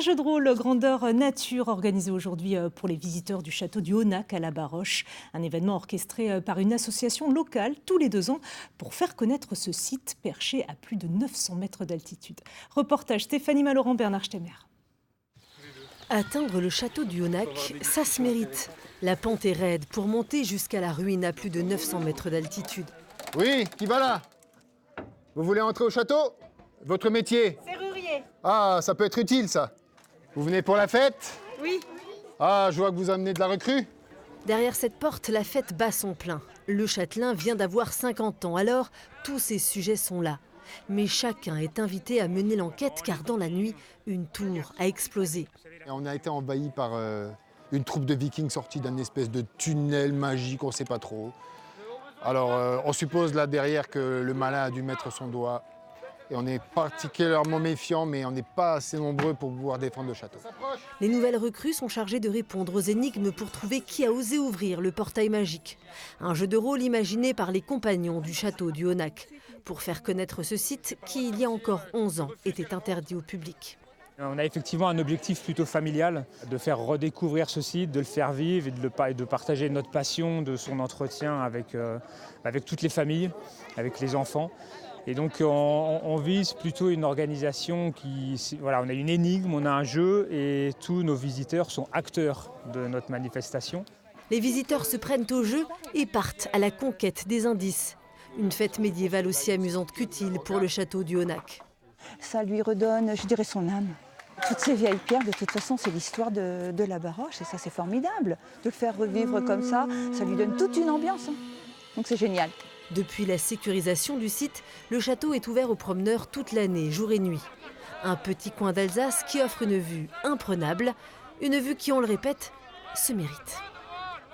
jeu de rôle grandeur nature organisé aujourd'hui pour les visiteurs du château du Honac à la Baroche. Un événement orchestré par une association locale tous les 2 ans pour faire connaître ce site perché à plus de 900 mètres d'altitude. Reportage Stéphanie Maloran, Bernard Stemmer. Atteindre le château du Honac, ça se mérite. La pente est raide pour monter jusqu'à la ruine à plus de 900 mètres d'altitude. Oui, qui va là? Vous voulez entrer au château? Votre métier? Serrurier. Ah, ça peut être utile, ça. Vous venez pour la fête? Oui. Ah, je vois que vous amenez de la recrue. Derrière cette porte, la fête bat son plein. Le châtelain vient d'avoir 50 ans, alors tous ses sujets sont là. Mais chacun est invité à mener l'enquête car dans la nuit, une tour a explosé. Et on a été envahi par une troupe de vikings sortis d'un espèce de tunnel magique, on ne sait pas trop. Alors, on suppose là derrière que le malin a dû mettre son doigt. Et on est particulièrement méfiant, mais on n'est pas assez nombreux pour pouvoir défendre le château. Les nouvelles recrues sont chargées de répondre aux énigmes pour trouver qui a osé ouvrir le portail magique. Un jeu de rôle imaginé par les compagnons du château du Honac pour faire connaître ce site qui, il y a encore 11 ans, était interdit au public. On a effectivement un objectif plutôt familial, de faire redécouvrir ce site, de le faire vivre et de partager notre passion de son entretien avec toutes les familles, avec les enfants. Et donc on vise plutôt une organisation voilà, on a une énigme, on a un jeu et tous nos visiteurs sont acteurs de notre manifestation. Les visiteurs se prennent au jeu et partent à la conquête des indices. Une fête médiévale aussi amusante qu'utile pour le château du Honac. Ça lui redonne, je dirais, son âme. Toutes ces vieilles pierres, de toute façon, c'est l'histoire de la Baroche et ça, c'est formidable. De le faire revivre comme ça lui donne toute une ambiance. Donc c'est génial. Depuis la sécurisation du site, le château est ouvert aux promeneurs toute l'année, jour et nuit. Un petit coin d'Alsace qui offre une vue imprenable, une vue qui, on le répète, se mérite.